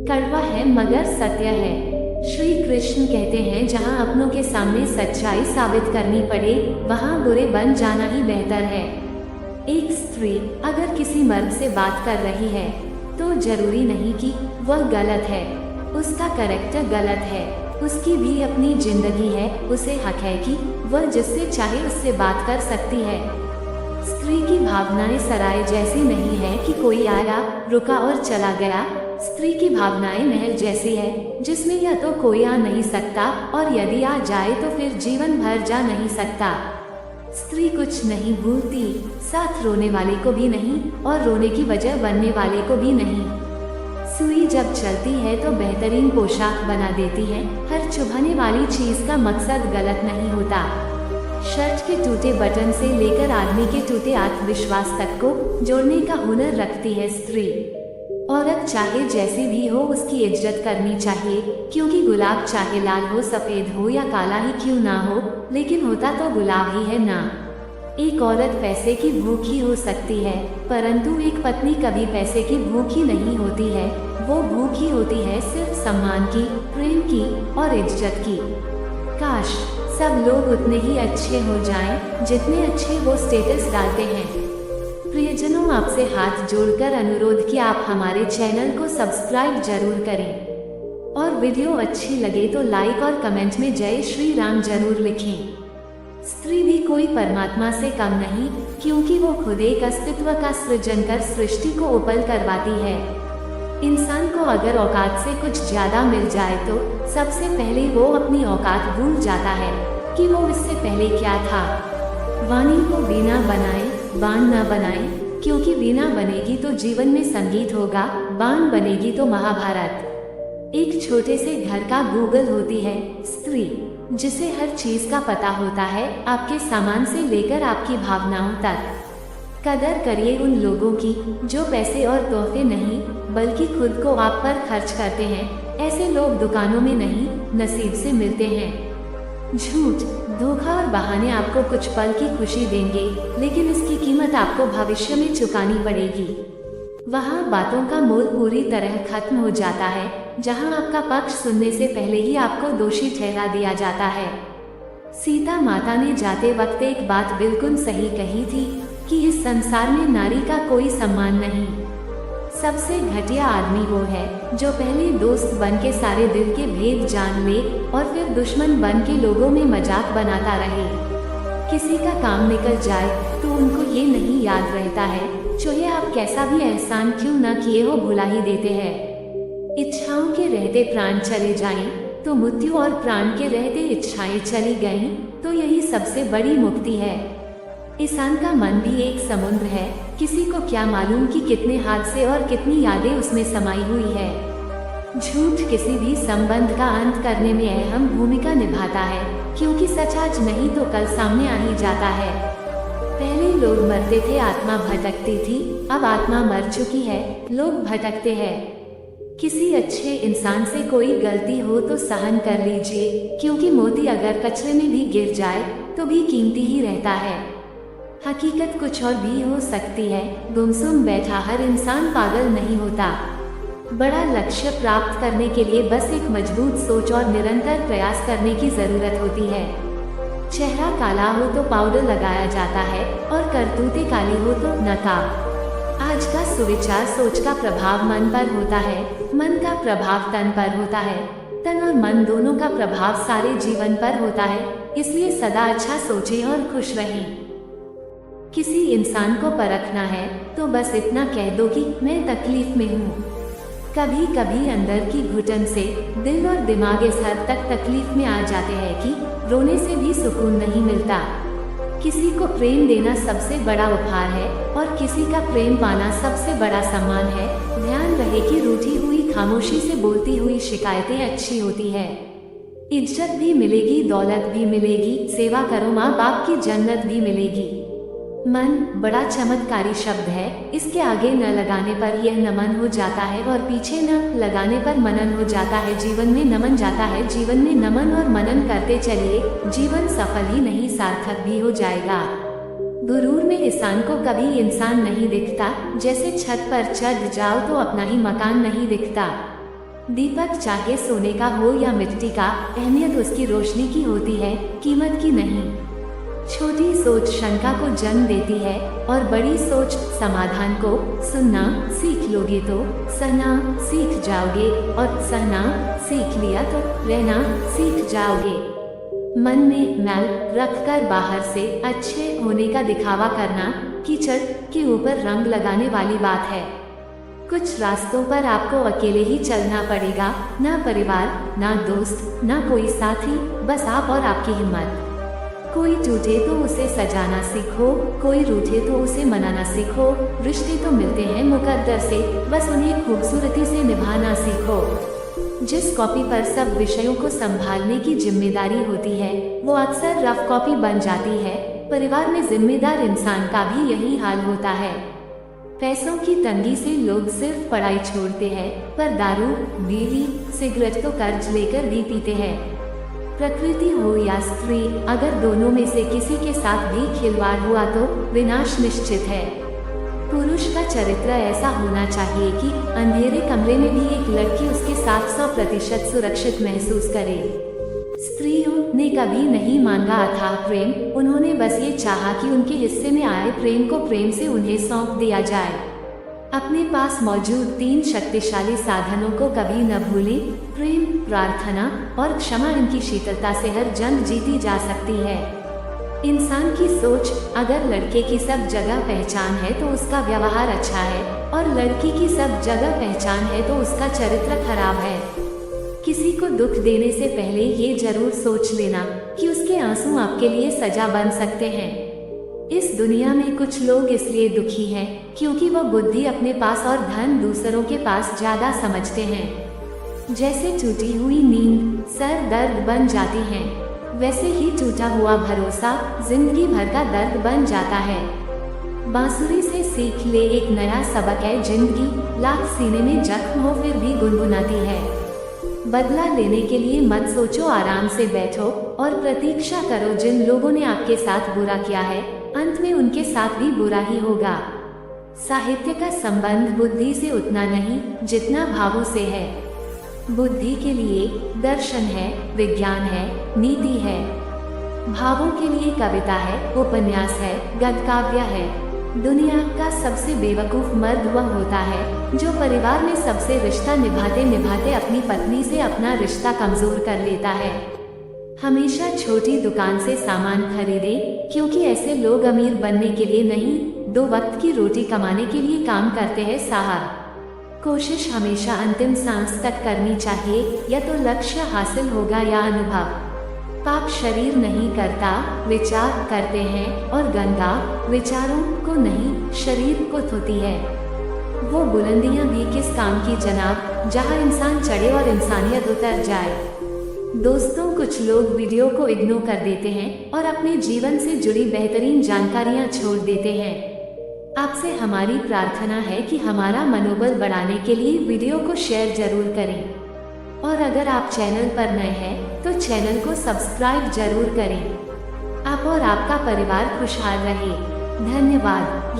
कड़वा है मगर सत्य है। श्री कृष्ण कहते हैं जहाँ अपनों के सामने सच्चाई साबित करनी पड़े वहाँ बुरे बन जाना ही बेहतर है। एक स्त्री अगर किसी मर्द से बात कर रही है तो जरूरी नहीं कि वह गलत है, उसका कैरेक्टर गलत है, उसकी भी अपनी जिंदगी है, उसे हक है कि वह जिससे चाहे उससे बात कर सकती है। स्त्री की भावनाएं सराय जैसी नहीं है कि कोई आया रुका और चला गया। स्त्री की भावनाएं महल जैसी है जिसमें या तो कोई आ नहीं सकता और यदि आ जाए तो फिर जीवन भर जा नहीं सकता। स्त्री कुछ नहीं भूलती, साथ रोने वाले को भी नहीं और रोने की वजह बनने वाले को भी नहीं। सुई जब चलती है तो बेहतरीन पोशाक बना देती है। हर चुभाने वाली चीज का मकसद गलत नहीं होता। शर्ट के टूटे बटन से लेकर आदमी के टूटे आत्मविश्वास तक को जोड़ने का हुनर रखती है स्त्री। औरत चाहे जैसी भी हो उसकी इज्जत करनी चाहिए, क्योंकि गुलाब चाहे लाल हो, सफेद हो या काला ही क्यों ना हो, लेकिन होता तो गुलाब ही है ना। एक औरत पैसे की भूखी हो सकती है, परंतु एक पत्नी कभी पैसे की भूखी नहीं होती है। वो भूखी होती है सिर्फ सम्मान की, प्रेम की और इज्जत की। काश सब लोग उतने ही अच्छे हो जाएं, जितने अच्छे वो स्टेटस डालते हैं। प्रियजनों, आपसे हाथ जोड़कर अनुरोध कि आप हमारे चैनल को सब्सक्राइब जरूर करें और वीडियो अच्छी लगे तो लाइक और कमेंट में जय श्री राम जरूर लिखें। स्त्री भी कोई परमात्मा से कम नहीं, क्योंकि वो खुद एक अस्तित्व का सृजन कर सृष्टि को उपल करवाती है। इंसान को अगर औकात से कुछ ज्यादा मिल जाए तो सबसे पहले वो अपनी औकात भूल जाता है कि वो इससे पहले क्या था। वाणी को वीणा बनाए, बाण न बनाए, क्योंकि वीणा बनेगी तो जीवन में संगीत होगा, बाण बनेगी तो महाभारत। एक छोटे से घर का गूगल होती है स्त्री, जिसे हर चीज का पता होता है, आपके सामान से लेकर आपकी भावनाओं तक। कदर करिए उन लोगों की जो पैसे और तोहफे नहीं बल्कि खुद को आप पर खर्च करते हैं। ऐसे लोग दुकानों में नहीं नसीब से मिलते हैं। झूठ, धोखा और बहाने आपको कुछ पल की खुशी देंगे, लेकिन इसकी कीमत आपको भविष्य में चुकानी पड़ेगी। वहाँ बातों का मोल पूरी तरह खत्म हो जाता है, जहाँ आपका पक्ष सुनने से पहले ही आपको दोषी ठहरा दिया जाता है। सीता माता ने जाते वक्त एक बात बिल्कुल सही कही थी कि इस संसार में नारी का कोई सम्मान नहीं। सबसे घटिया आदमी वो है जो पहले दोस्त बन के सारे दिल के भेद जान ले और फिर दुश्मन बन के लोगों में मजाक बनाता रहे। किसी का काम निकल जाए तो उनको ये नहीं याद रहता है, चाहे आप कैसा भी एहसान क्यों न किए हो भुला ही देते हैं। इच्छाओं के रहते प्राण चले जाएं तो मृत्यु, और प्राण के रहते इच्छाएं चली गईं तो यही सबसे बड़ी मुक्ति है। इंसान का मन भी एक समुद्र है, किसी को क्या मालूम कि कितने हादसे और कितनी यादें उसमें समाई हुई है। झूठ किसी भी संबंध का अंत करने में अहम भूमिका निभाता है, क्योंकि सच आज नहीं तो कल सामने आ ही जाता है। पहले लोग मरते थे, आत्मा भटकती थी, अब आत्मा मर चुकी है, लोग भटकते हैं। किसी अच्छे इंसान से कोई गलती हो तो सहन कर लीजिए, क्योंकि मोती अगर कचरे में भी गिर जाए तो भी कीमती ही रहता है। हकीकत कुछ और भी हो सकती है, गुमसुम बैठा हर इंसान पागल नहीं होता। बड़ा लक्ष्य प्राप्त करने के लिए बस एक मजबूत सोच और निरंतर प्रयास करने की जरूरत होती है। चेहरा काला हो तो पाउडर लगाया जाता है और करतूतें काली हो तो नकाब। आज का सुविचार सोच का प्रभाव मन पर होता है, मन का प्रभाव तन पर होता है, तन और मन दोनों का प्रभाव सारे जीवन पर होता है। इसलिए सदा अच्छा सोचें और खुश रहें। किसी इंसान को परखना है तो बस इतना कह दो कि मैं तकलीफ में हूँ। कभी कभी अंदर की घुटन से दिल और दिमाग इस हद तक तकलीफ में आ जाते हैं कि रोने से भी सुकून नहीं मिलता। किसी को प्रेम देना सबसे बड़ा उपहार है और किसी का प्रेम पाना सबसे बड़ा सम्मान है। ध्यान रहे कि रूठी हुई खामोशी से बोलती हुई शिकायतें अच्छी होती है। इज्जत भी मिलेगी, दौलत भी मिलेगी, सेवा करो माँ बाप की जन्नत भी मिलेगी। मन बड़ा चमत्कारी शब्द है, इसके आगे न लगाने पर यह नमन हो जाता है और पीछे न लगाने पर मनन हो जाता है। जीवन में नमन जाता है, जीवन में नमन और मनन करते चलिए, जीवन सफल ही नहीं सार्थक भी हो जाएगा। गुरूर में इंसान को कभी इंसान नहीं दिखता, जैसे छत पर चढ़ जाओ तो अपना ही मकान नहीं दिखता। दीपक चाहे सोने का हो या मिट्टी का, अहमियत उसकी रोशनी की होती है, कीमत की नहीं। छोटी सोच शंका को जन्म देती है और बड़ी सोच समाधान को। सुनना सीख लोगे तो सहना सीख जाओगे, और सहना सीख लिया तो रहना सीख जाओगे। मन में मैल रखकर बाहर से अच्छे होने का दिखावा करना कीचड़ के ऊपर रंग लगाने वाली बात है। कुछ रास्तों पर आपको अकेले ही चलना पड़ेगा, ना परिवार, ना दोस्त, ना कोई साथी, बस आप और आपकी हिम्मत। कोई टूटे तो उसे सजाना सीखो, कोई रूठे तो उसे मनाना सीखो। रिश्ते तो मिलते हैं मुकद्दर से, बस उन्हें खूबसूरती से निभाना सीखो। जिस कॉपी पर सब विषयों को संभालने की जिम्मेदारी होती है, वो अक्सर रफ कॉपी बन जाती है। परिवार में जिम्मेदार इंसान का भी यही हाल होता है। पैसों की तंगी से लोग सिर्फ पढ़ाई छोड़ते हैं, पर दारू, बीड़ी, सिगरेट तो कर्ज लेकर भी पीते हैं। प्रकृति हो या स्त्री, अगर दोनों में से किसी के साथ भी खिलवाड़ हुआ तो विनाश निश्चित है। पुरुष का चरित्र ऐसा होना चाहिए कि अंधेरे कमरे में भी एक लड़की उसके साथ 100% सुरक्षित महसूस करे। स्त्रियों ने कभी नहीं मांगा अथाह प्रेम, उन्होंने बस ये चाहा कि उनके हिस्से में आए प्रेम को प्रेम से उन्हें सौंप दिया जाए। अपने पास मौजूद 3 शक्तिशाली साधनों को कभी न भूलें। प्रेम, प्रार्थना और क्षमा, इनकी शीतलता से हर जंग जीती जा सकती है। इंसान की सोच, अगर लड़के की सब जगह पहचान है तो उसका व्यवहार अच्छा है, और लड़की की सब जगह पहचान है तो उसका चरित्र खराब है। किसी को दुख देने से पहले ये जरूर सोच लेना कि उसके आंसू आपके लिए सजा बन सकते हैं। इस दुनिया में कुछ लोग इसलिए दुखी हैं क्योंकि वो बुद्धि अपने पास और धन दूसरों के पास ज्यादा समझते हैं। जैसे टूटी हुई नींद सर दर्द बन जाती है, वैसे ही टूटा हुआ भरोसा जिंदगी भर का दर्द बन जाता है। बांसुरी से सीख ले एक नया सबक है जिंदगी, लाख सीने में जख्म हो फिर भी गुनगुनाती है। बदला लेने के लिए मत सोचो, आराम से बैठो और प्रतीक्षा करो। जिन लोगों ने आपके साथ बुरा किया है, अंत में उनके साथ भी बुरा ही होगा। साहित्य का संबंध बुद्धि से उतना नहीं जितना भावों से है। बुद्धि के लिए दर्शन है, विज्ञान है, नीति है। भावों के लिए कविता है, उपन्यास है, गद्यकाव्य है। दुनिया का सबसे बेवकूफ मर्द वह होता है जो परिवार में सबसे रिश्ता निभाते निभाते अपनी पत्नी से अपना रिश्ता कमजोर कर लेता है। हमेशा छोटी दुकान से सामान खरीदे, क्योंकि ऐसे लोग अमीर बनने के लिए नहीं, 2 वक्त की रोटी कमाने के लिए काम करते हैं साहब। कोशिश हमेशा अंतिम सांस तक करनी चाहिए, या तो लक्ष्य हासिल होगा या अनुभव। पाप शरीर नहीं करता, विचार करते हैं, और गंगा विचारों को नहीं शरीर को धोती है। वो बुलंदियां भी किस काम की जनाब, जहां इंसान चढ़े और इंसानियत उतर जाए। दोस्तों, कुछ लोग वीडियो को इग्नोर कर देते हैं और अपने जीवन से जुड़ी बेहतरीन जानकारियां छोड़ देते हैं। आपसे हमारी प्रार्थना है कि हमारा मनोबल बढ़ाने के लिए वीडियो को शेयर जरूर करें, और अगर आप चैनल पर नए हैं तो चैनल को सब्सक्राइब जरूर करें। आप और आपका परिवार खुशहाल रहे। धन्यवाद।